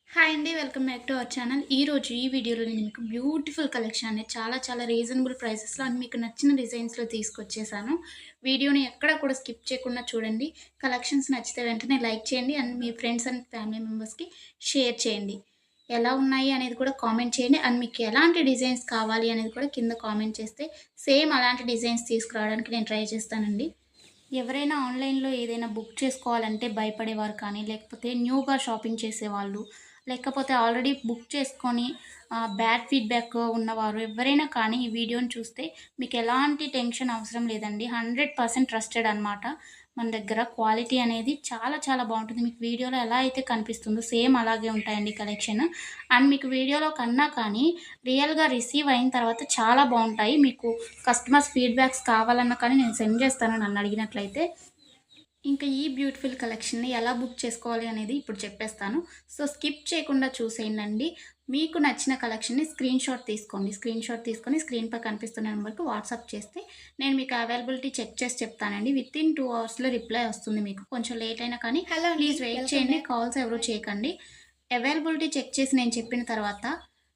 Hi అండి. Welcome back to our channel. ఈరోజు ఈ వీడియోలో నేను మీకు బ్యూటిఫుల్ కలెక్షన్ అనేది చాలా రీజనబుల్ ప్రైసెస్‌లో అండ్ మీకు నచ్చిన డిజైన్స్‌లో తీసుకొచ్చేసాను. వీడియోని ఎక్కడ కూడా స్కిప్ చేయకుండా చూడండి. కలెక్షన్స్ నచ్చితే వెంటనే లైక్ చేయండి and me friends and family మెంబర్స్‌కి షేర్ చేయండి. ఎలా ఉన్నాయి అనేది కూడా కామెంట్ చేయండి. అండ్ మీకు ఎలాంటి డిజైన్స్ కావాలి అనేది కూడా కింద కామెంట్ చేస్తే సేమ్ అలాంటి డిజైన్స్ తీసుకురావడానికి నేను ట్రై చేస్తానండి. ఎవరైనా ఆన్‌లైన్‌లో ఏదైనా బుక్ చేసుకోవాలంటే భయపడేవారు కానీ, లేకపోతే న్యూగా షాపింగ్ చేసేవాళ్ళు, లేకపోతే ఆల్రెడీ బుక్ చేసుకొని బ్యాడ్ ఫీడ్‌బ్యాక్ ఉన్నవారు ఎవ్వరైనా కానీ ఈ వీడియోని చూస్తే మీకు ఎలాంటి టెన్షన్ అవసరం లేదండి. 100% ట్రస్టెడ్ అనమాట. మన దగ్గర క్వాలిటీ అనేది చాలా బావుంటుంది. మీకు వీడియోలో ఎలా అయితే కనిపిస్తుందో సేమ్ అలాగే ఉంటాయండి కలెక్షన్. అండ్ మీకు వీడియోలో కన్నా కానీ రియల్‌గా రిసీవ్ అయిన తర్వాత చాలా బావుంటాయి. మీకు కస్టమర్స్ ఫీడ్‌బ్యాక్స్ కావాలన్నా కానీ నేను సెండ్ చేస్తాను నన్నడిగినట్లయితే. ఇంకా ఈ బ్యూటిఫుల్ కలెక్షన్‌ని ఎలా బుక్ చేసుకోవాలి అనేది ఇప్పుడు చెప్పేస్తాను. సో, స్కిప్ చేయకుండా చూసేయండండి. మీకు నచ్చిన కలెక్షన్‌ని స్క్రీన్‌షాట్ తీసుకోండి. స్క్రీన్‌షాట్ తీసుకొని స్క్రీన్‌పై కనిపిస్తున్న నంబర్‌కి వాట్సాప్ చేస్తే నేను మీకు అవైలబిలిటీ చెక్ చేసి చెప్తానండి. వితిన్ 2 అవర్స్‌లో రిప్లై వస్తుంది మీకు. కొంచెం లేట్ అయినా కానీ హలో అండి. ప్లీజ్ వెయిట్ వెల్కమ్ చేయండి. బ్యాక్. కాల్స్ ఎవరు చేయకండి. అవైలబిలిటీ చెక్ చేసి నేను చెప్పిన తర్వాత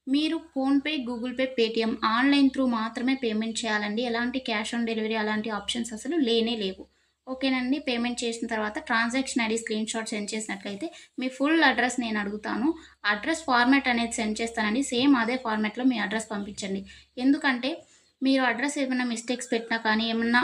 మీరు PhonePe, Google pay, Paytm online through మాత్రమే పేమెంట్ చేయాలండి. ఎలాంటి క్యాష్ ఆన్ డెలివరీ అలాంటి ఆప్షన్స్ అసలు లేనే లేవు. ఓకేనండి. పేమెంట్ చేసిన తర్వాత ట్రాన్సాక్షన్ ఐడీ స్క్రీన్‌షాట్ సెండ్ చేసినట్లయితే మీ ఫుల్ అడ్రెస్ నేను అడుగుతాను. అడ్రెస్ ఫార్మాట్ అనేది సెండ్ చేస్తానండి. సేమ్ అదే ఫార్మాట్‌లో మీ అడ్రెస్ పంపించండి. ఎందుకంటే మీరు అడ్రెస్ ఏమైనా మిస్టేక్స్ పెట్టినా కానీ, ఏమన్నా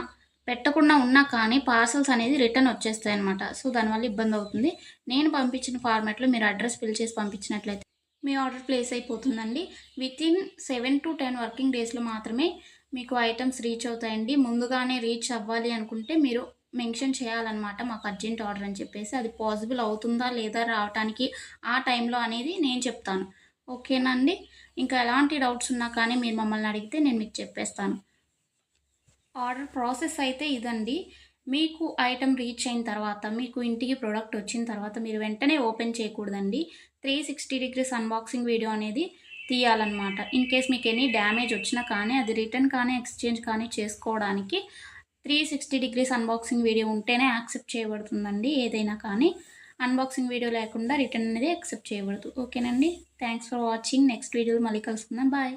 పెట్టకుండా ఉన్నా కానీ పార్సెల్స్ అనేది రిటర్న్ వచ్చేస్తాయన్నమాట. సో, దానివల్ల ఇబ్బందవుతుంది. నేను పంపించిన ఫార్మాట్‌లో మీరు అడ్రెస్ ఫిల్ చేసి పంపించినట్లయితే మీ ఆర్డర్ ప్లేస్ అయిపోతుందండి. వితిన్ 7-10 వర్కింగ్ డేస్‌లో మాత్రమే మీకు ఐటెమ్స్ రీచ్ అవుతాయండి. ముందుగానే రీచ్ అవ్వాలి అనుకుంటే మీరు మెన్షన్ చేయాలన్నమాట. మాకు అర్జెంట్ ఆర్డర్ అని చెప్పేసి. అది పాసిబుల్ అవుతుందా లేదా రావటానికి ఆ టైంలో అనేది నేను చెప్తాను. ఓకేనా అండి? ఇంకా ఎలాంటి డౌట్స్ ఉన్నా కానీ మీరు మమ్మల్ని అడిగితే నేను మీకు చెప్పేస్తాను. ఆర్డర్ ప్రాసెస్ అయితే ఇదండి. మీకు ఐటెమ్ రీచ్ అయిన తర్వాత, మీకు ఇంటికి ప్రొడక్ట్ వచ్చిన తర్వాత మీరు వెంటనే ఓపెన్ చేయకూడదండి. 360 డిగ్రీస్ అన్బాక్సింగ్ వీడియో అనేది తీయాలన్నమాట. ఇన్ కేస్ మీకు ఎనీ డ్యామేజ్ వచ్చినా కానీ, అది రిటర్న్ కానీ, ఎక్స్‌చేంజ్ కానీ చేసుకోవడానికి 360 డిగ్రీస్ అన్బాక్సింగ్ వీడియో ఉంటేనే యాక్సెప్ట్ చేయబడుతుందండి ఏదైనా కానీ. అన్బాక్సింగ్ వీడియో లేకుండా రిటర్న్ అనేది యాక్సెప్ట్ చేయబడదు. ఓకేనండి. Thanks for watching. నెక్స్ట్ వీడియోలో మళ్ళీ కలుసుకుందాం. బాయ్.